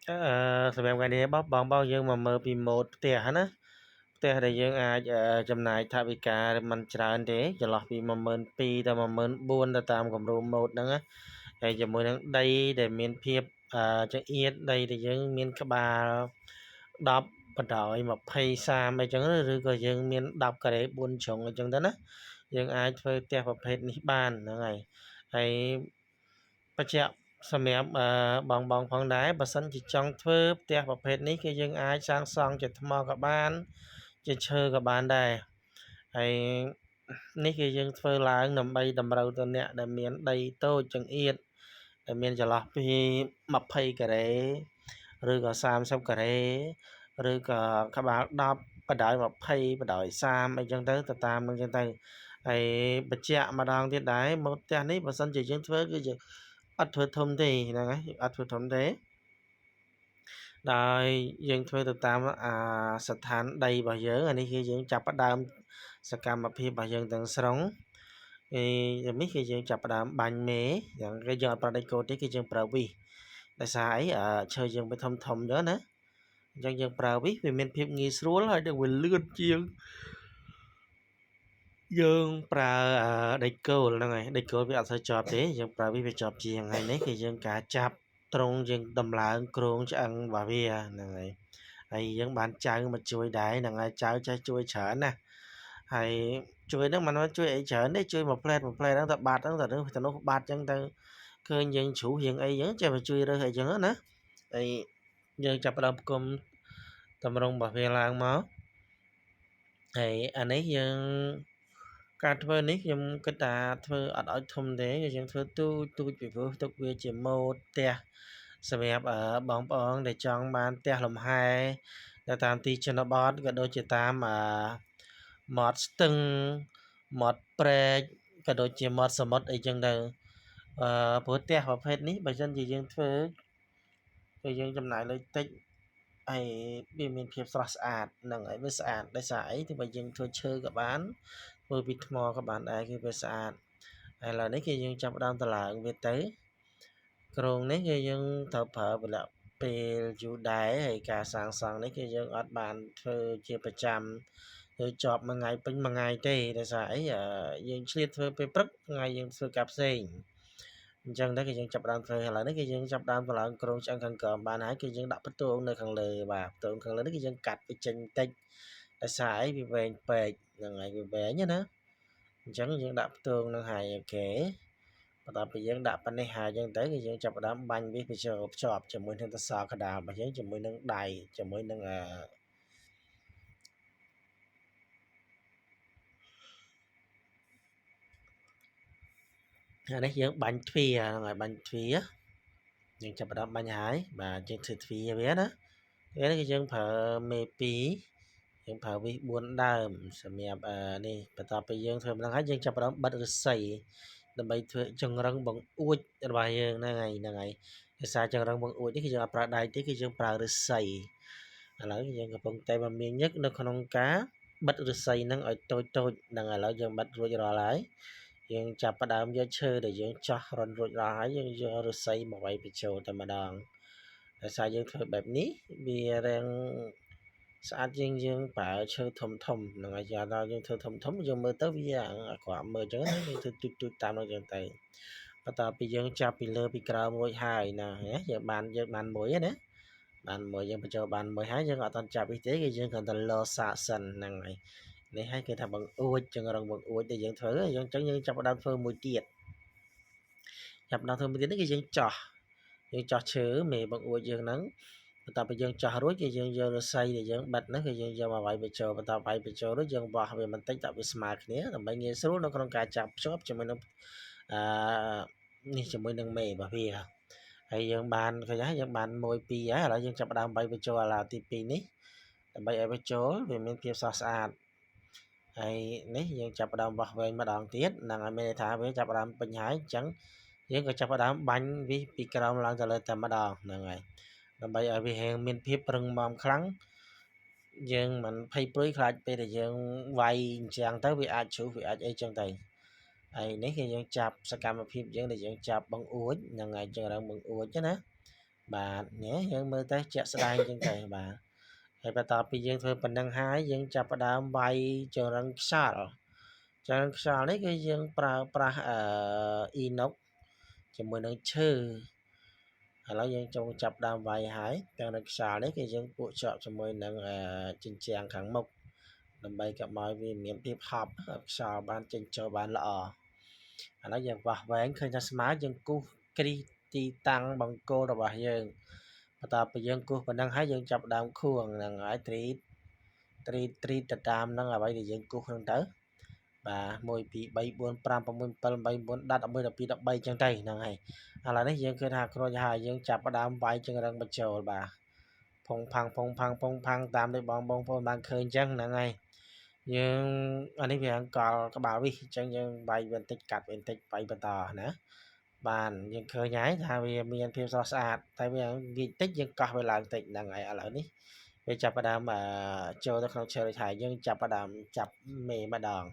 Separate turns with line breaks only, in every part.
សម្រាប់ថ្ងៃនេះបងយើងមកមើលពីម៉ូដផ្ទះណាផ្ទះដែលយើងអាចចំណាយថវិកាមិនច្រើនទេចន្លោះពី12000ទៅ14000ទៅតាមគម្រោងម៉ូដហ្នឹងណាហើយជាមួយនឹងដីដែលមានភាពចង្អៀតដីដែលយើងមានក្បាល10បណ្ដោយ20 30អីចឹងឬក៏យើងមាន10ការ៉េ4ជ្រុងអីចឹងទៅណាយើងអាចធ្វើផ្ទះប្រភេទនេះបានហ្នឹងហើយបញ្ជាក់សម្រាប់បងផងដែរបើសិនជាចង់ធ្វើផ្ទះប្រភេទនេះគឺយើងអាចសាងសង់ជាថ្មក៏បានជាឈើក៏បានដែរហើយនេះគឺយើងធ្វើឡើងដើម្បីតម្រូវទៅអ្នកដែលមានដីតូចចង្អៀតដែលមានចន្លោះពី20ការ៉េឬក៏30ការ៉េឬក៏ក្បាល10បណ្ដោយ20បណ្ដោយ30អីចឹងទៅតាមនឹងចឹងទៅហើយបញ្ជាក់ម្ដងទៀតដែរម៉ូដផ្ទះនេះបើសិនជាយើងធ្វើគឺយើងអត់ធ្វើធំទេហ្នឹងហើយអត់ធ្វើធំទេដោយយើងធ្វើទៅតាមស្ថានដីរបស់យើងអានេះគឺយើងចាប់ផ្ដើមសកម្មភាពរបស់យើងទាំងស្រុងនេះគឺយើងចាប់ផ្ដើមបាញ់មេយ៉ាងគេយើងអត់ប្រើដីគោទេគឺយើងប្រើវិសដោយសារអីឈើយើងវាធំចឹងណាអញ្ចឹងយើងប្រើវិសវាមានភាពងាយស្រួលហើយនឹងវាលឿនជាងយើងប្រើដីគោលហ្នឹងហើយដីគោលវាអត់សូវជាប់ទេយើងប្រើវិសវាជាប់ជាងហើយនេះគឺយើងការចាប់ត្រង់យើងដំឡើងគ្រោងឆ្អឹងរបស់វាហ្នឹងហើយយើងបានចៅមកជួយដែរហ្នឹងហើយចៅចេះជួយច្រើនណាហើយជួយហ្នឹងមិនមែនជួយអីច្រើនទេជួយមួយផ្លែតហ្នឹងទៅបាត់ហ្នឹងទៅនោះបាត់ចឹងទៅឃើញយើងជ្រុះយើងអីចឹងចេះមកជួយរើសអីចឹងណាហើយយើងចាប់ផ្ដើមផ្គុំតម្រង់របស់វាឡើងមកហើយអានេះយើងការធ្វើនេះខ្ញុំគិតថាធ្វើអត់ឲ្យធំទេយើងធ្វើទូចពីព្រោះទុកវាជាម៉ូដផ្ទះសម្រាប់បងប្អូនដែលចង់បានផ្ទះលំហែនៅតាមទីជនបទក៏ដូចជាតាមមាត់ស្ទឹងមាត់ព្រែកក៏ដូចជាមាត់សមុទ្រអីចឹងទៅព្រោះផ្ទះប្រភេទនេះបើមិនជាយើងធ្វើគឺយើងចំណាយលុយតិចហើយវាមានភាពស្រស់ស្អាតហ្នឹងហើយវាស្អាតដោយសារអីទោះបីយើងធ្វើឈើក៏បានធ្វើពីថ្មក៏បានដែរគឺវាស្អាតហើយឥឡូវនេះគឺយើងចាប់ផ្ដើមតម្លើងវាទៅគ្រោងនេះគឺយើងត្រូវប្រើពេលយូរដែរហើយការសាងសង់នេះគឺយើងអត់បានធ្វើជាប្រចាំឬជាប់មួយថ្ងៃពេញមួយថ្ងៃទេដោយសារអីយើងឆ្លៀតធ្វើពេលព្រឹកថ្ងៃយើងធ្វើការផ្សេងអញ្ចឹងដែរគឺយើងចាប់ផ្ដើមធ្វើឥឡូវនេះគឺយើងចាប់ផ្ដើមតម្លើងគ្រោងឆ្អឹងខាងក្រោមបានហើយគឺយើងដាក់បន្ទងនៅខាងលើបាទបន្ទងខាងលើនេះគឺយើងកាត់វាចេញបន្តិចដោយសារអីវាវែងពេកហ្នឹងហើយវាវែងណាអញ្ចឹងយើងដាក់បន្ទងនឹងហើយអូខេបន្ទាប់ពីយើងដាក់ប៉ុណ្នេះហើយអញ្ចឹងទៅគឺយើងចាប់ផ្ដើមបាញ់វាភ្ជាប់ជាមួយនឹងសសរក្តាររបស់យើងជាមួយនឹងដៃជាមួយនឹងអានេះយើងបាញ់ទ្វារហ្នឹងហើយបាញ់ទ្វារយើងចាប់ផ្ដើមបាញ់ហើយបាទយើងធ្វើទ្វារវាណាវានេះគឺយើងប្រើមេ2យើងប្រើវិស4ដើមសម្រាប់នេះបន្ទាប់ពីយើងធ្វើម្ដងហើយយើងចាប់ផ្ដើមបិទឫស្សីដើម្បីធ្វើចង្រឹងបង្អួចរបស់យើងហ្នឹងហើយភាសាចង្រឹងបង្អួចនេះគឺយើងអត់ប្រើដៃទេគឺយើងប្រើឫស្សីឥឡូវយើងកំពុងតែមមាញឹកនៅក្នុងការបិទឫស្សីហ្នឹងឲ្យតូចហ្នឹងឥឡូវយើងបិទរួចរាល់ហើយយើងចាប់ផ្ដើមយកឈើដែលយើងចោះរន់រួចរាល់ហើយយើងយកឫស្សីមកវាយបញ្ចូលតែម្ដងដោយសារយើងធ្វើបែបនេះវារាំងស្អាតជាងយើងប្រើឈើធំហ្នឹងហើយដល់យើងធ្វើធំយើងមើលទៅវាអាក្រក់មើលអញ្ចឹងយើងធ្វើទូចតាមនោះអញ្ចឹងទៅបន្ទាប់ពីយើងចាប់ពីលើពីក្រោមរួចហើយណាយើងបានមួយណាបានមួយយើងបញ្ចូលបានមួយហើយយើងអត់ទាន់ចាប់នេះទេគឺយើងគ្រាន់តែលោសាកសិនហ្នឹងហើយនេះហើយគេថាបង្អួចចង្រឹងបង្អួចដែលយើងធ្វើយើងចាប់ផ្ដើមធ្វើមួយទៀតនេះគឺយើងចោះឈើមេបង្អួចយើងហ្នឹងបន្ទាប់ពីយើងចោះរួចគឺយើងយកឫស្សីដែលយើងបិទហ្នឹងគឺយើងយកមកវាយបញ្ចូលបន្ទាប់វាយបញ្ចូលរួចយើងវាស់វាបន្តិចដាក់វាស្មើគ្នាដើម្បីងាយស្រួលនៅក្នុងការចាប់ភ្ជាប់ជាមួយនឹងនេះជាមួយនឹងមេរបស់វាហើយយើងបានឃើញហើយយើងបាន1 2ហើយឥឡូវយើងចាប់ផ្ដើមវាយបញ្ចូលអាឡាទី2នេះដើម្បីឲ្យបញ្ចូលវាមានភាពស្រស់ស្អាតហើយនេះយើងចាប់ផ្ដើមវាស់វែងម្ដងទៀតហ្នឹងហើយមានន័យថាវាចាប់ផ្ដើមពេញហើយអញ្ចឹងយើងក៏ចាប់ផ្ដើមបាញ់វាពីក្រោមឡើងទៅលើតែម្ដងហ្នឹងហើយដើម្បីឲ្យវាមានភាពរឹងមាំខ្លាំងយើងមិនភ័យព្រួយខ្លាចពេលដែលយើងវាយអញ្ចឹងទៅវាអាចជ្រុះវាអាចអីចឹងទៅហើយនេះគឺយើងចាប់សកម្មភាពយើងដែលយើងចាប់បង្អួចហ្នឹងហើយចង្រឹងបង្អួចណា បាទញ៉េយើងមើលទៅជាក់ស្ដែងចឹងទៅបាទហើយបន្ទាប់ពីយើងធ្វើប៉ុណ្ណឹងហើយយើងចាប់ផ្ដើមវាយចរន្តខ្យល់នេះគឺយើងប្រើប្រាស់inox ជាមួយនឹងឈើឥឡូវយើងចូលចាប់ដើមវាយហើយទាំងនឹងខ្យល់នេះគឺយើងពួកជាប់ជាមួយនឹងជញ្ជាំងខាងមុខដើម្បីកុំឲ្យវាមានភាពហប់ខ្យល់បានចេញចូលបានល្អឥឡូវយើងវាស់វែងឃើញថាស្មើយើងគូសគ្រីសទីតាំងបង្គោលរបស់យើងបន្ទាប់ពីយើងគូសប៉ុណ្ណឹងហើយយើងចាប់ដើមខួងហ្នឹងហើយត្រីតទៅតាមហ្នឹងអ្វីដែលយើងគូសហ្នឹងទៅបាទ1 2 3 4 5 6 7 8 9 10 11 12 13ចឹងទៅហ្នឹងហើយឥឡូវនេះយើងឃើញថាគ្រួចហើយយើងចាប់ផ្ដើមវាយជើងរឹងបញ្ចូលបាទផុងផាំងតាមដែលបងប្អូនបានឃើញចឹងហ្នឹងហើយយើងអានេះវាអង្គលក្បាលវិសអញ្ចឹងយើងវាយបន្តិចកាត់បន្តិចវាយបន្តណាបានយើងឃើញហើយថាវាមានភាពស្រស់ស្អាតតែវាបន្តិចយើងកោះវាឡើងតិចហ្នឹងហើយឥឡូវនេះវាចាប់ផ្ដើមចូលទៅក្នុងឈើរួចហើយយើងចាប់ផ្ដើមចាប់មេម្ដង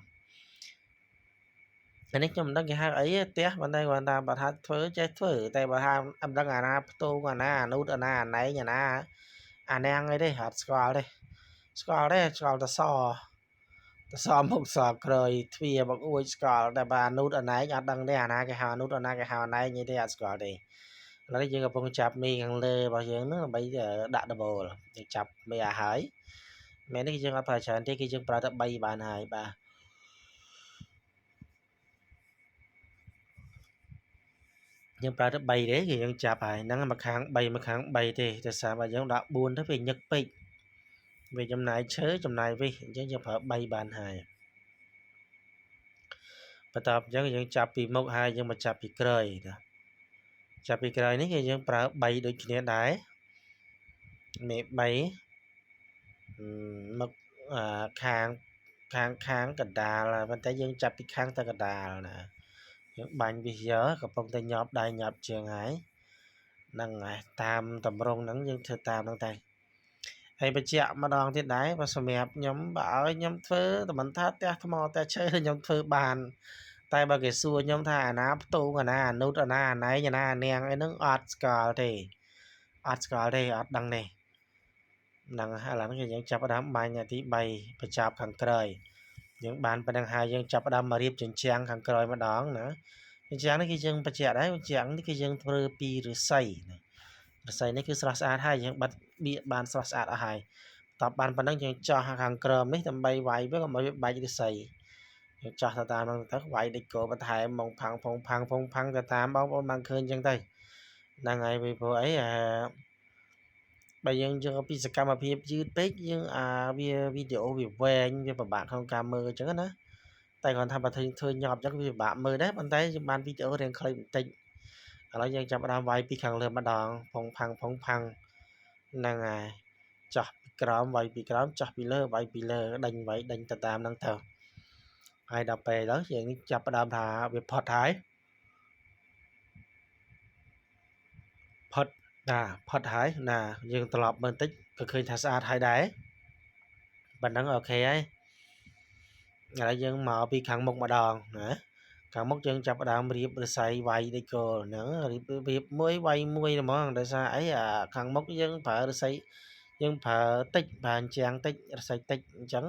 អានេះខ្ញុំមិនដឹងគេហៅអីទេផ្ទះប៉ុន្តែគាត់ថាបើថាធ្វើចេះធ្វើតែបើថាអត់ដឹងអាណាផ្ទូងអាណាអានូតអាណាអាណែងអាណាអាណាំងអីទេអត់ស្គាល់ទេស្គាល់តែសមុខសក្រោយទ្វាមកអួយស្គាល់តែបើអានូតអាណែងអត់ដឹងទេអាណាគេហៅអានូតអាណាគេហៅអាណែងអីទេអត់ស្គាល់ទេឥឡូវនេះយើងកំពុងចាប់មីខាងលើរបស់យើងហ្នឹងដើម្បីដាក់ដបូលយើងចាប់មីឲ្យហើយមែននេះយើងអត់ប្រើច្រើនទេគឺយើងប្រើតែ3បានហើយបាទយើងប្រើតែ3ទេគឺយើងចាប់ហើយហ្នឹងមួយខាង3មួយខាង3ទេតែសារបើយើងដាក់4ទៅវាញឹកពេកវាចំណាយឈើចំណាយវិសអញ្ចឹងយើងប្រើ3បានហើយបន្ទាប់អញ្ចឹងយើងចាប់ពីមុខហើយយើងមកចាប់ពីក្រោយណាចាប់ពីក្រោយនេះគឺយើងប្រើ3ដូចគ្នាដែរមេ3មុខខាងកណ្ដាលប៉ុន្តែយើងចាប់ពីខាងទៅកណ្ដាលណាយើងបាញ់វាយកកំពុងតែញាប់ដៃញាប់ជើងហើយហ្នឹងហើយតាមតម្រងហ្នឹងយើងធ្វើតាមហ្នឹងតែហើយបញ្ជាក់ម្ដងទៀតដែរបើសម្រាប់ខ្ញុំបើឲ្យខ្ញុំធ្វើតែមិនថាផ្ទះថ្មផ្ទះឈើខ្ញុំធ្វើបានតែបើគេសួរខ្ញុំថាអាណាផ្ទូងអាណាអានុតអាណាអាណែងអាណាអានាងអីហ្នឹងអត់ស្គាល់ទេអត់ដឹងទេហ្នឹងហើយឥឡូវនេះយើងចាប់ផ្ដើមបាញ់នាទី3បញ្ចប់ខាងក្រោយយើងបានប៉ុណ្ណឹងហើយយើងចាប់ផ្ដើមមករៀបជញ្ជាំងខាងក្រោយម្ដងណាជញ្ជាំងនេះគឺយើងបញ្ជាក់ដែរជញ្ជាំងនេះគឺយើងធ្វើពីឫស្សីនេះគឺស្រស់ស្អាតហើយយើងបិទបៀកបានស្រស់ស្អាតអស់ហើយតបបានប៉ុណ្ណឹងយើងចោះខាងក្រោមនេះដើម្បីវាយវាកុំឲ្យវាបែកឫស្សីយើងចោះទៅតាមហ្នឹងទៅវាយដូចគោបន្ថែមមកផាំងទៅតាមបងប្អូនបានឃើញអញ្ចឹងទៅហ្នឹងហើយពីព្រោះអីបើយើងយកពីសកម្មភាពយឺតពេកយើងវាវីដេអូវាវែងវាពិបាកក្នុងការមើលអញ្ចឹងណាតែគាត់ថាបើធ្វើញាប់អញ្ចឹងវាពិបាកមើលដែរប៉ុន្តែយើងបានវីដេអូរៀងខ្លីបន្តិចឥឡូវយើងចាប់ផ្ដើមវាយពីខាងលើម្ដងផុងផាំងហ្នឹងហើយចោះពីក្រោមវាយពីក្រោមចោះពីលើវាយពីលើដេញទៅតាមហ្នឹងទៅហើយដល់ពេលទៅយើងនេះចាប់ផ្ដើមថាវាផុតហើយផុតហើយណាយើងត្រឡប់មើលបន្តិចក៏ឃើញថាស្អាតហើយដែរប៉ុណ្ណឹងអូខេហើយឥឡូវយើងមកពីខាងមុខម្ដងណាខាងមុខយើងចាប់ផ្ដើមរៀបឫស្សីវាយដូចគោលហ្នឹងរៀបមួយវាយមួយហ្មងដោយសារអីខាងមុខយើងប្រើឫស្សីយើងប្រើតិចប្រើជាងតិចឫស្សីតិចអញ្ចឹង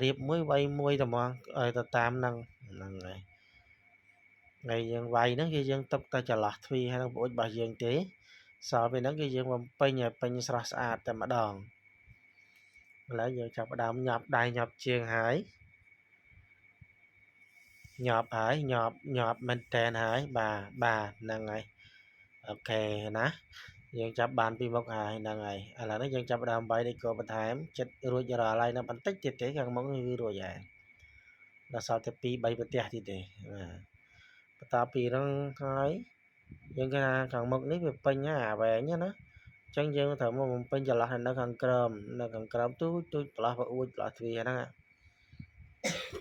រៀបមួយវាយមួយតែហ្មងឲ្យទៅតាមហ្នឹងហើយយើងវាយហ្នឹងគឺយើងទុកតែចន្លោះទ្វាហើយនឹងប្អួចរបស់យើងទេសល់ពីហ្នឹងគឺយើងបំពេញឲ្យពេញស្រស់ស្អាតតែម្ដងឥឡូវយើងចាប់ផ្ដើមញាប់ដៃញាប់ជើងហើយញាប់មែនតែនហើយបាទហ្នឹងហើយអូខេណាយើងចាប់បានពីមុខហើយហ្នឹងហើយឥឡូវនេះយើងចាប់ផ្ដើមបាយដូចគោបន្ថែមចិត្តរួចរាល់ហើយនៅបន្តិចទៀតទេខាងមុខគឺរួចហើយដល់សល់តែ2 3ប្រទេសទៀតទេបន្ទាប់ពីហ្នឹងហើយយើងគេថាខាងមុខនេះវាពេញហើយវែងណាអញ្ចឹងយើងត្រូវមកបំពេញចន្លោះនៅខាងក្រោមទូចចន្លោះប្អួចចន្លោះទ្វារហ្នឹង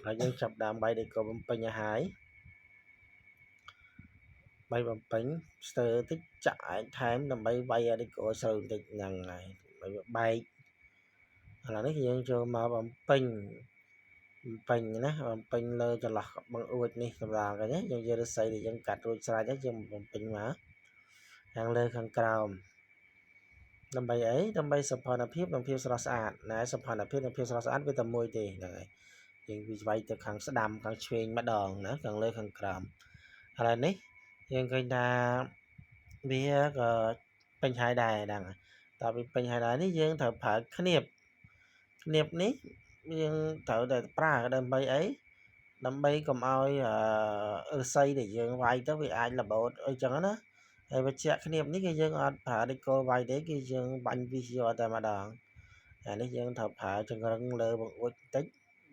ហើយយើងចាប់ដើមបាយដូចគោបំពេញឲ្យហើយបាយបំពេញស្ទើរតិចចាក់ឯងថែមដើម្បីវាយឲ្យដូចគោស្រូវបន្តិចហ្នឹងហើយបាយបែកឥឡូវនេះយើងចូលមកបំពេញណាបំពេញលើចន្លោះបង្អួចនេះសម្រាប់គេណាយើងយកឫស្សីដែលយើងកាត់រួចស្រេចហើយយើងបំពេញមក ខាងលើខាងក្រោមដើម្បីអីដើម្បីសោភ័ណភាពនិងភាពស្រស់ស្អាតណាសោភ័ណភាពនិងភាពស្រស់ស្អាតវាតែមួយទេហ្នឹងហើយយើងវិវ័យទៅខាងស្ដាំខាងឆ្វេងម្ដងណាខាងលើខាងក្រោមឥឡូវនេះយើងឃើញថាវាក៏ពេញហើយដែរហ្នឹងតើវាពេញហើយដែរនេះយើងត្រូវប្រើគ្នាបនេះយើងត្រូវតែប្រើដើម្បីអីដើម្បីកុំឲ្យឫស្សីដែលយើងវាយទៅវាអាចរបូតអីចឹងណាហើយវេជ្ជៈគ្នាបនេះគឺយើងអត់ប្រើដេកគោលវាយទេគឺយើងបាញ់វិសយកតែម្ដងអានេះយើងត្រូវប្រើចង្រឹងលើបង្អួចបន្តិច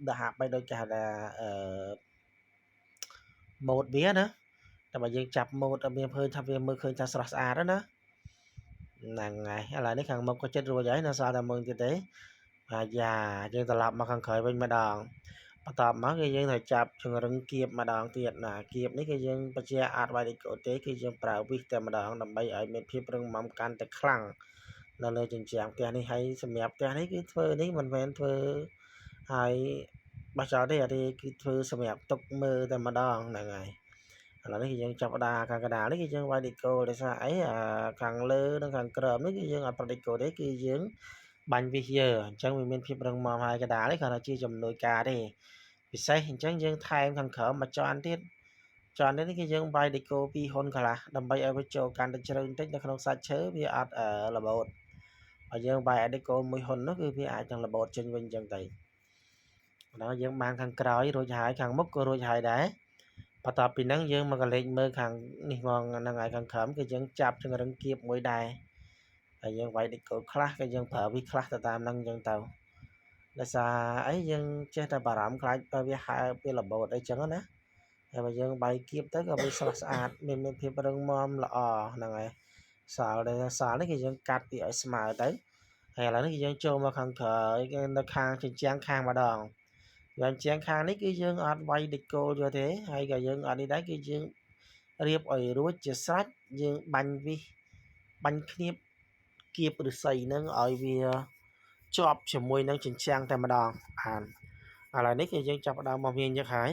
ដាក់ហាក់បីដូចគេហៅថាម៉ូតវាណាតែបើយើងចាប់ម៉ូតឲ្យមានឃើញថាវាមើលឃើញថាស្រស់ស្អាតណាហ្នឹងហើយឥឡូវនេះខាងមុខក៏ចិត្តរួចហើយនៅសល់តែមើលទៀតទេអាយ៉ាយើងត្រឡប់មកខាងក្រោយវិញម្ដងបន្ទាប់មកគឺយើងត្រូវចាប់ចង្រឹងគៀបម្ដងទៀតណាគៀបនេះគឺយើងបជាអាចវាយដេកគោទេគឺយើងប្រើវិសតែម្ដងដើម្បីឲ្យមានភាពរឹងមាំកាន់តែខ្លាំងនៅលើជញ្ជាំងផ្ទះនេះហើយសម្រាប់ផ្ទះនេះគឺធ្វើនេះមិនមែនធ្វើហើយបោះចោលទេអានេះគឺធ្វើសម្រាប់ទុកមើលតែម្ដងហ្នឹងហើយឥឡូវនេះយើងចាប់ផ្ដើមខាងកណ្ដាលនេះគឺយើងវាយដេកគោដោយសារអីខាងលើនិងខាងក្រោមនេះគឺយើងអត់ប្រដេកគោទេគឺយើងបាញ់វិសយើអញ្ចឹងវាមានភាពរឹងមាំហើយកណ្ដាលនេះគ្រាន់តែជាជំនួយការទេពិសេសអញ្ចឹងយើងថែមខាងក្រោមមួយជាន់ទៀតជាន់នេះគឺយើងវាយដេកគោ2ហ៊ុនកន្លះដើម្បីឲ្យវាចូលកាន់តែជ្រៅបន្តិចនៅក្នុងសាច់ឈើវាអត់របូតហើយយើងវាយដេកគោមួយហ៊ុននោះគឺវាអាចនឹងរបូតចេញវិញអញ្ចឹងទៅដល់យើងបានខាងក្រោយរួចហើយខាងមុខក៏រួចហើយដែរបន្ទាប់ពីហ្នឹងយើងមកកលេចមើលខាងនេះមកហ្នឹងហើយខាងក្រោមគឺយើងចាប់ចង្រឹងគៀបមួយដែរហើយយើងវាយដេកគោខ្លះក៏យើងប្រើវិខ្លះទៅតាមហ្នឹងអញ្ចឹងទៅដោយសារអីយើងចេះតែបារម្ភខ្លាចទៅវាហើបវារបូតអីចឹងណាហើយបើយើងបាយគៀបទៅក៏វាស្រស់ស្អាតមានភាពរឹងមាំល្អហ្នឹងហើយសាលនេះគឺយើងកាត់វាឲ្យស្មើទៅហើយឥឡូវនេះគឺយើងចូលមកខាងក្រោយគឺនៅខាងជញ្ជាំងខាងម្ដងយ៉ាងជាងខាងនេះគឺយើងអត់វាយដេកគោលយកទេហើយក៏យើងអត់នេះដែរគឺយើងរៀបឲ្យរួចជាស្រេចយើងបាញ់វិសបាញ់គ្នាបគៀបឫស្សីហ្នឹងឲ្យវាជាប់ជាមួយនឹងជញ្ជាំងតែម្ដងបានឥឡូវនេះគឺយើងចាប់ផ្ដើមមកវាញឹកហើយ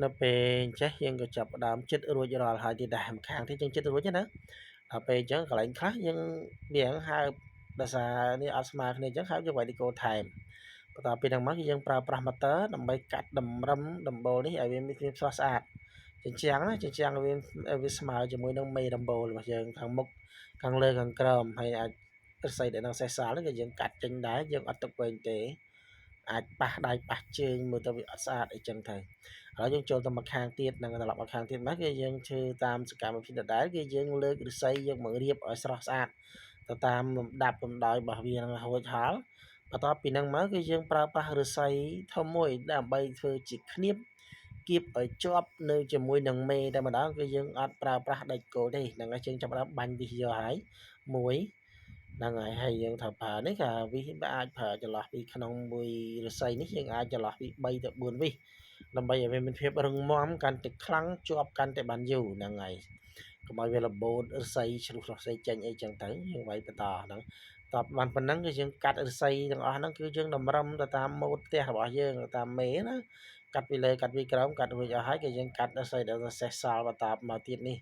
នៅពេលអញ្ចេះយើងក៏ចាប់ផ្ដើមចិត្តរួចរាល់ហើយទៀតដែរម្ខាងទៀតយើងចិត្តរួចណាដល់ពេលអញ្ចឹងកន្លែងខ្លះយើងវាហើបដោយសារនេះអត់ស្មើគ្នាអញ្ចឹងហើបយើងវាយដេកគោលថែមបន្ទាប់ពីហ្នឹងមកគឺយើងប្រើប្រាស់ motor ដើម្បីកាត់តម្រឹមដំបូលនេះឲ្យវាមានភាពស្រស់ស្អាតជញ្ជាំងវាស្មើជាមួយនឹងមេដំបូលរបស់យើងខាងមុខខាងលើខាងក្រោមហើយអាចឫស្សីដែលនៅសេសសល់នេះក៏យើងកាត់ចេញដែរយើងអត់ទុកវែងទេអាចប៉ះដៃប៉ះជើងមើលទៅវាអត់ស្អាតអីចឹងទៅឥឡូវយើងចូលទៅមកខាងទៀតនឹងត្រឡប់មកខាងទៀតមកគឺយើងធ្វើតាមសកម្មភាពដដែលគឺយើងលើកឫស្សីយកមករៀបឲ្យស្រស់ស្អាតទៅតាមលំដាប់លំដោយរបស់វានឹងរួចហើយបន្ទាប់ពីហ្នឹងមកគឺយើងប្រើប្រាស់ឫស្សីធំមួយដើម្បីធ្វើជាគ្នាបគៀបឲ្យជាប់នៅជាមួយនឹងមេតែម្ដងគឺយើងអត់ប្រើប្រាស់ដេកគោលទេហ្នឹងហើយយើងចាប់ផ្ដើមបាញ់វិសយកហើយមួយហ្នឹងហើយយើងត្រូវប្រើនេះក៏វិសអាចប្រើចន្លោះពីក្នុងមួយឫស្សីនេះយើងអាចចន្លោះពី3ទៅ4វិសដើម្បីឲ្យវាមានភាពរឹងមាំកាន់តែខ្លាំងជាប់កាន់តែបានយូរហ្នឹងហើយកុំឲ្យវារបូតឫស្សីជ្រុះឫស្សីចេញអីចឹងទៅយើងវាយបន្តហ្នឹងតបបានប៉ុណ្ណឹងគឺយើងកាត់ឫស្សីទាំងអស់ហ្នឹងគឺយើងតម្រឹមទៅតាមម៉ូដផ្ទះរបស់យើងតាមមេណាកាត់ពីលើកាត់ពីក្រោមកាត់រួចអស់ហើយគឺយើងកាត់ឫស្សីដែលសេសសល់បន្តមកទៀតនេះ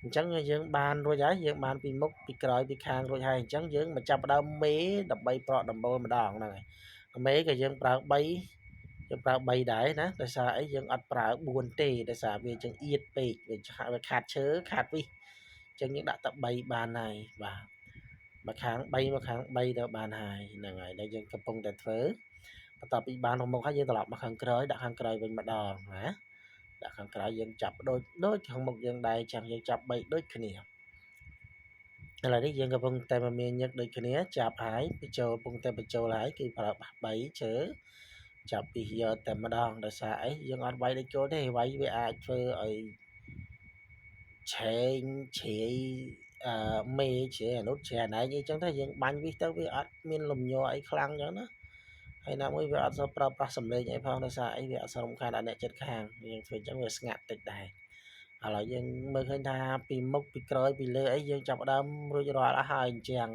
អញ្ចឹងយើងបានរួចហើយយើងបានពីមុខពីក្រោយពីខាងរួចហើយអញ្ចឹងយើងមកចាប់ដើមមេដើម្បីប្រក់ដំបូលម្ដងហ្នឹងហើយមេក៏យើងប្រើ3ដែរណាដោយសារអីយើងអត់ប្រើ4ទេដោយសារវាចឹងអៀតពេកវាខាតឈើខាតវិសចឹងយើងដាក់តែ3បានហើយបាទមកខាង3មកខាង3ទៅបានហើយហ្នឹងហើយដែលយើងកំពុងតែធ្វើបន្ទាប់ពីបានមកហើយយើងត្រឡប់មកខាងក្រោយដាក់ខាងក្រោយវិញម្ដងណាដាក់ខាងក្រោយយើងចាប់ដូចខាងមុខយើងដែរចឹងយើងចាប់3ដូចគ្នាឥឡូវនេះយើងកំពុងតែមានញឹកដូចគ្នាចាប់ហើយបញ្ចូលកំពុងតែបញ្ចូលហើយគឺប្រើបាស3ជើចាប់ពីយកតែម្ដងដោយសារអីយើងអត់វាយដូចចូលទេវាយវាអាចធ្វើឲ្យឆេងជ្រាយមេជ្រាយអានោះជ្រាយអាណែងអីចឹងទៅយើងបាញ់វិសទៅវាអត់មានលំញ័រអីខ្លាំងចឹងណាហើយណាមួយវាអត់សូវប្រើប្រាស់សម្លេងអីផងដោយសារអីវាអត់សូវរំខានដល់អ្នកចិត្តខាងយើងធ្វើចឹងវាស្ងាត់តិចដែរឥឡូវយើងមើលឃើញថាពីមុខពីក្រោយពីលើអីយើងចាប់ដើមរួចរាល់អស់ហើយអញ្ចឹង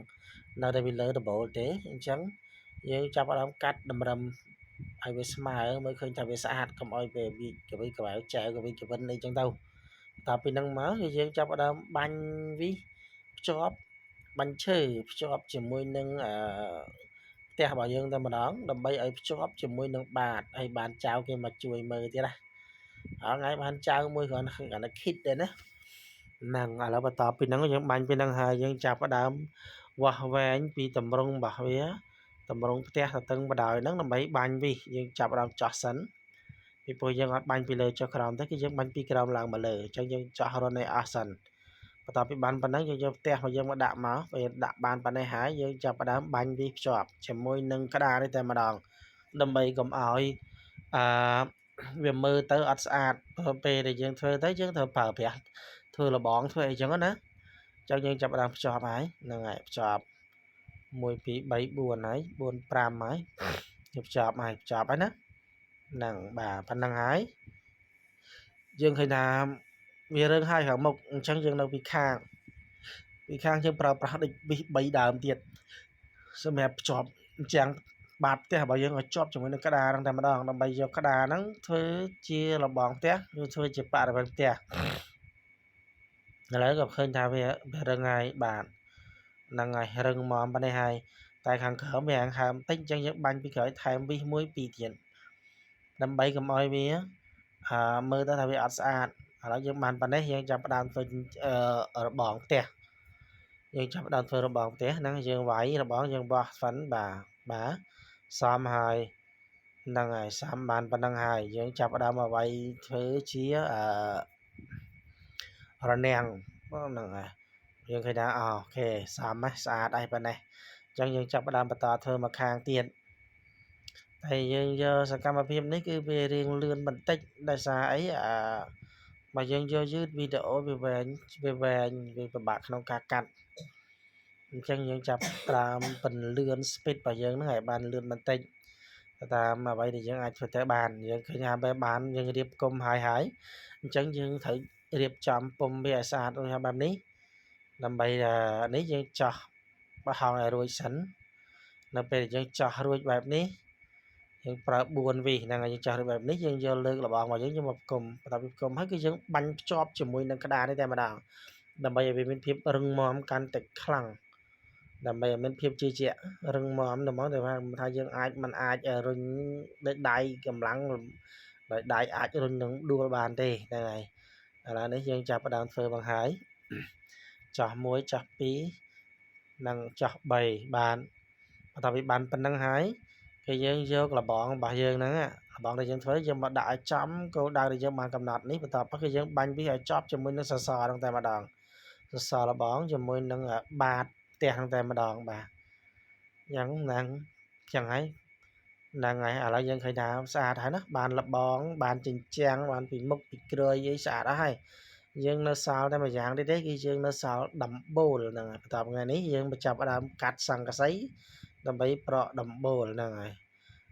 នៅតែពីលើដបូលទេអញ្ចឹងយើងចាប់ដើមកាត់តម្រឹមឲ្យវាស្មើមើលឃើញថាវាស្អាតកុំឲ្យវាកវីក្បែវចែវកវីកវិនអីចឹងទៅតទៅពីហ្នឹងមកគឺយើងចាប់ដើមបាញ់វិស ភ្ជាប់បាញ់ឈើភ្ជាប់ជាមួយនឹងផ្ទះរបស់យើងតែម្ដងដើម្បីឲ្យភ្ជាប់ជាមួយនឹងបាតហើយបានចៅគេមកជួយមើលទៀតណាថ្ងៃបានចៅមួយគ្រាន់តែគិតទេណាហ្នឹងឥឡូវបន្តពីហ្នឹងយើងបាញ់ពីហ្នឹងហើយយើងចាប់ផ្ដើមវាស់វែងពីតម្រង់របស់វាតម្រង់ផ្ទះទៅតឹងបដ ாய் ហ្នឹងដើម្បីបាញ់វិញយើងចាប់ផ្ដើមចោះសិនពីព្រោះយើងអត់បាញ់ពីលើចុះក្រោមទេគឺយើងបាញ់ពីក្រោមឡើងមកលើអញ្ចឹងយើងចោះរត់ឲ្យអស់សិនបន្ទាប់ពីបានប៉ុណ្ណឹងយើងយកផ្ទះរបស់យើងមកដាក់មកពេលដាក់បានប៉ុណ្ណេះហើយយើងចាប់ផ្ដើមបាញ់វាភ្ជាប់ជាមួយនឹងក្តារនេះតែម្ដងដើម្បីកុំឲ្យវាមើលទៅអត់ស្អាតពេលដែលយើងធ្វើទៅយើងត្រូវប្រើប្រាស់ធ្វើលបងធ្វើអីចឹងណាអញ្ចឹងយើងចាប់ផ្ដើមភ្ជាប់ហើយហ្នឹងហើយភ្ជាប់1 2 3 4ហើយ4 5ហើយយើងភ្ជាប់ហើយណាហ្នឹងបាទប៉ុណ្ណឹងហើយយើងឃើញថាវារឿងហើយខាងមុខអញ្ចឹងយើងនៅពីខាងយើងប្រើប្រាស់ដូចវិស3ដើមទៀតសម្រាប់ភ្ជាប់អញ្ចឹងបាតផ្ទះរបស់យើងឲ្យជាប់ជាមួយនឹងក្តារហ្នឹងតែម្ដងដើម្បីយកក្តារហ្នឹងធ្វើជាលបងផ្ទះឬធ្វើជាបរិវេណផ្ទះឥឡូវក៏ឃើញថាវារឹងហើយបាទហ្នឹងហើយរឹងមកប៉ុណ្ណេះហើយតែខាងក្រោមវាហាងហើមតិចអញ្ចឹងយើងបាញ់ពីក្រោយថែមវិស1 2ទៀតដើម្បីកុំឲ្យវាមើលទៅថាវាអត់ស្អាតឥឡូវយើងបានប៉ុណ្ណេះយើងចាប់ផ្ដើមធ្វើរបងផ្ទះយើងចាប់ផ្ដើមធ្វើរបងផ្ទះហ្នឹងយើងវាយរបងយើងបោះស្វិនបាទសមហើយហ្នឹងហើយសមបានប៉ុណ្ណឹងហើយយើងចាប់ផ្ដើមមកវាយធ្វើជារនាំងហ្នឹងហើយយើងឃើញថាអូខេសមណាស់ស្អាតហើយប៉ុណ្ណេះអញ្ចឹងយើងចាប់ផ្ដើមបន្តធ្វើមកខាងទៀតហើយយើងយកសកម្មភាពនេះគឺវារៀងលឿនបន្តិចដោយសារអីបើយើងយកយឺតវីដេអូវាវែងវាពិបាកក្នុងការកាត់អញ្ចឹងយើងចាប់តាមពន្លឿន speed របស់យើងហ្នឹងឲ្យបានលឿនបន្តិចតាមអ្វីដែលយើងអាចធ្វើទៅបានយើងឃើញថាបានយើងរៀបគុំហើយអញ្ចឹងយើងត្រូវរៀបចំពុំវាឲ្យស្អាតដូចបែបនេះដើម្បីនេះយើងចោះបោះឲ្យរួចសិននៅពេលយើងចោះរួចបែបនេះយើងប្រើ4វិសហ្នឹងហើយយើងចោះរួចបែបនេះយើងយកលើកលបងរបស់យើងមកផ្គុំបន្ទាប់ពីផ្គុំហើយគឺយើងបាញ់ភ្ជាប់ជាមួយនឹងក្តារនេះតែម្ដងដើម្បីឲ្យវាមានភាពរឹងមាំកាន់តែខ្លាំងដើម្បីឲ្យមានភាពជឿជាក់រឹងមាំតែមកថាយើងមិនអាចរុញដោយដៃកម្លាំងដោយដៃអាចរុញនឹងដួលបានទេហ្នឹងហើយឥឡូវនេះយើងចាប់ផ្ដើមធ្វើបង្ហើយចោះ1ចោះ2និងចោះ3បានបន្ទាប់ពីបានប៉ុណ្ណឹងហើយគឺយើងយកលបងរបស់យើងហ្នឹងលបងដែលយើងធ្វើយើងមកដាក់ឲ្យចំគោលដៅដែលយើងបានកំណត់នេះបន្ទាប់មកគឺយើងបាញ់វាឲ្យចប់ជាមួយនឹងសសរហ្នឹងតែម្ដងសសរលបងជាមួយនឹងបាតផ្ទះហ្នឹងតែម្ដងបាទយ៉ាងហ្នឹងចឹងហើយហ្នឹងហើយឥឡូវយើងឃើញថាស្អាតហើយណាបានលបងបានជញ្ជាំងបានពីមុខពីក្រោយអីស្អាតហើយយើងនៅសល់តែមួយយ៉ាងទៀតទេគឺយើងនៅសល់ដំបូលហ្នឹងហើយបន្ទាប់ថ្ងៃនេះយើងបញ្ចប់ដើមកាត់សង្កសីដើម្បីប្រក់ដំបូលហ្នឹង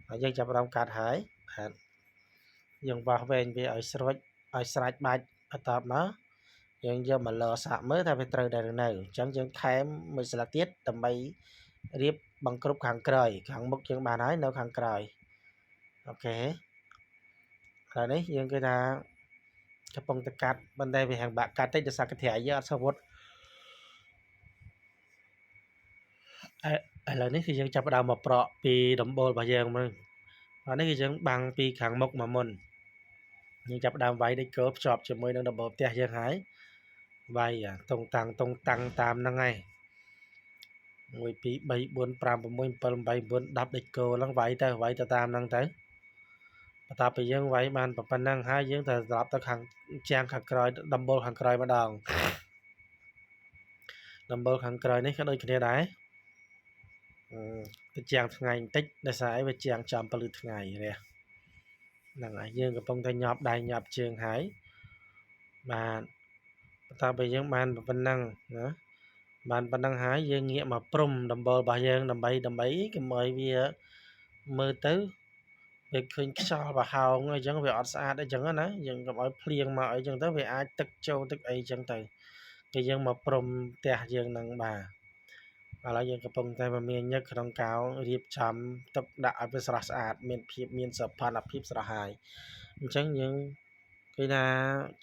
ហើយយើងចាប់ផ្ដើមកាត់ហើយបាទយើងវាស់វែងវាឲ្យស្រួចឲ្យស្រាច់បាច់បន្ទាប់មកយើងយកមកលសាក់មើលថាវាត្រូវដែរឬនៅអញ្ចឹងយើងថែមមួយស្លឹកទៀតដើម្បីរៀបបង្គ្រប់ខាងក្រោយខាងមុខយើងបានហើយនៅខាងក្រោយអូខេហើយនេះយើងគឺថាកំពុងតែកាត់បន្តែវាហាងបាក់កាត់តិចដោយសារកន្ត្រៃយើងអត់ស្វត់ឥឡូវនេះគឺយើងចាប់ផ្ដើមមកប្រក់ពីដំបូលរបស់យើងមកអានេះគឺយើងបាំងពីខាងមុខមកមុនយើងចាប់ផ្ដើមវាយដូចគោលភ្ជាប់ជាមួយនឹងដំបូលផ្ទះយើងហើយវាយតុងតាំងតាមហ្នឹងហើយ1 2 3 4 5 6 7 8 9 10ដូចគោលហ្នឹងវាយទៅតាមហ្នឹងទៅបន្ទាប់ពីយើងវាយបានប៉ុណ្ណឹងហើយយើងត្រូវត្រឡប់ទៅខាងជាងខាងក្រោយដំបូលខាងក្រោយម្ដងដំបូលខាងក្រោយនេះក៏ដូចគ្នាដែរទៅជាងថ្ងៃបន្តិចដោយសារអីវាជាងចំពលឺថ្ងៃរះហ្នឹងហើយយើងកំពុងតែញាប់ដៃញាប់ជើងហើយបាទបន្ទាប់ពីយើងបានប៉ុណ្ណឹងណាបានប៉ុណ្ណឹងហើយយើងងាកមកព្រំដំបូលរបស់យើងដើម្បីកុំឲ្យវាមើលទៅវាឃើញខ្យល់ប្រហោងអីចឹងវាអត់ស្អាតអីចឹងណាយើងកុំឲ្យភ្លៀងមកអីចឹងទៅវាអាចទឹកចូលទឹកអីចឹងទៅគឺយើងមកព្រំផ្ទះយើងនឹងបាទឥឡូវយើងកំពុងតែមានញឹកក្នុងកៅរៀបចំទុកដាក់ឲ្យវាស្រស់ស្អាតមានភាពមានសោភ័ណភាពស្រស់ហើយអញ្ចឹងយើងគឺ គឺថា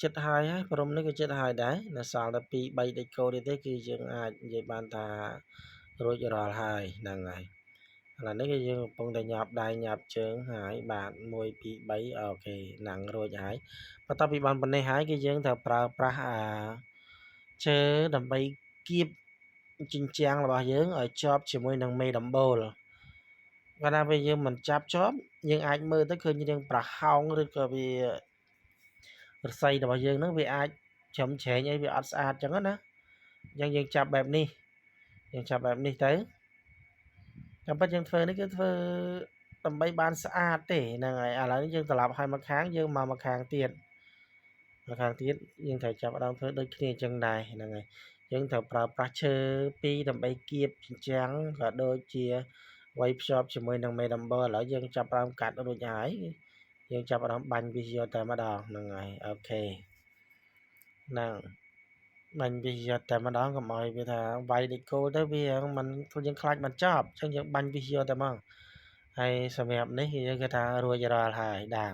ចិត្តហើយព្រមនេះក៏ចិត្តហើយដែរនៅសល់តែ2 3ដេកូទៀតទេគឺយើងអាចនិយាយបានថារួចរាល់ហើយហ្នឹងហើយឥឡូវនេះគឺយើងកំពុងតែញាប់ដៃញាប់ជើងហើយបាទ1 2 3អូខេហ្នឹងរួចហើយបន្ទាប់ពីបានប៉ុណ្ណេះហើយគឺយើងត្រូវប្រើប្រាស់ឈើដើម្បីគៀបជញ្ជាំងរបស់យើងឲ្យជាប់ជាមួយនឹងមេដំបូលកាលណាពេលយើងមិនចាប់ជាប់យើងអាចមើលទៅឃើញរឿងប្រហោងឬក៏វារស័យរបស់យើងហ្នឹងវាអាចជ្រំជ្រែងអីវាអត់ស្អាតចឹងណាអញ្ចឹងយើងចាប់បែបនេះយើងចាប់បែបនេះទៅតាមពិតយើងធ្វើនេះគឺធ្វើដើម្បីបានស្អាតទេហ្នឹងហើយឥឡូវនេះយើងត្រឡប់ឲ្យមកខាងយើងមកខាងទៀតយើងត្រូវចាប់ដើមធ្វើដូចគ្នាអញ្ចឹងដែរហ្នឹងហើយយើងត្រូវប្រើប្រាស់ឈើ2ដើម្បីគៀបជញ្ជាំងក៏ដូចជាវាយភ្ជាប់ជាមួយនឹងមេដំបូលឥឡូវយើងចាប់ដើមកាត់រួចហើយយើងចាប់ដើមបាញ់វាយកតែម្ដងហ្នឹងហើយអូខេហ្នឹងបាញ់វាយកតែម្ដងកុំឲ្យវាថាវាយដេកគោលទៅវាមិនយើងខ្លាចមិនចប់អញ្ចឹងយើងបាញ់វាយកតែមកហើយសម្រាប់នេះគឺយើងគេថារួចរាល់ហើយដែរ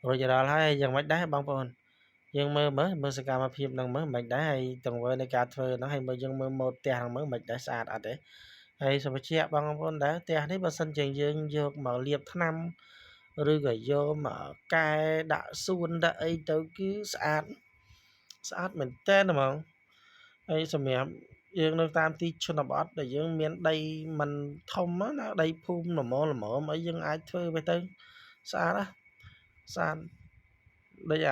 រួចរាល់ហើយយ៉ាងម៉េចដែរបងប្អូនយើងមើលសកម្មភាពហ្នឹងមើលមិនដែរហើយទង្វើនៃការធ្វើហ្នឹងហើយមើលយើងមើលម៉ូដផ្ទះហ្នឹងមើលមិនដែរស្អាតអត់ទេហើយសូមបញ្ជាក់បងប្អូនដែរផ្ទះនេះបើសិនជាយើងយកមកលាបថ្នាំឬក៏យកមកកែដាក់សួនដាក់អីទៅគឺស្អាតមែនតើហ្មងហើយសម្រាប់យើងនៅតាមទីជនបទដែលយើងមានដីមិនធំណាដីភូមិល្មមអីយើងអាចធ្វើវាទៅស្អាតណាស្អាតដូច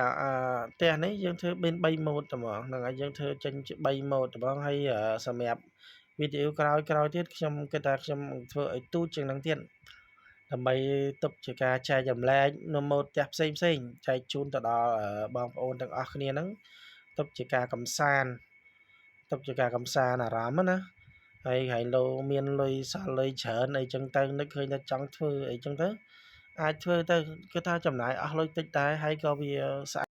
ផ្ទះនេះយើងធ្វើមាន3ម៉ូដតែហ្មងហ្នឹងហើយយើងធ្វើចេញជា3ម៉ូដតែហ្មងហើយសម្រាប់វីដេអូក្រោយទៀតខ្ញុំគិតថាខ្ញុំធ្វើឲ្យទូចជាងហ្នឹងទៀតដើម្បីទុកជាការចែករំលែកនៅម៉ូដផ្ទះផ្សេងចែកជូនទៅដល់បងប្អូនទាំងអស់គ្នាហ្នឹងទុកជាការកំសាន្តអារម្មណ៍ណាហើយលោមានលុយសល់លុយច្រើនអីចឹងទៅនឹកឃើញថាចង់ធ្វើអីចឹងទៅអាចធ្វើទៅគឺថាចំណាយអស់លុយតិចតែហើយក៏វាស្អាត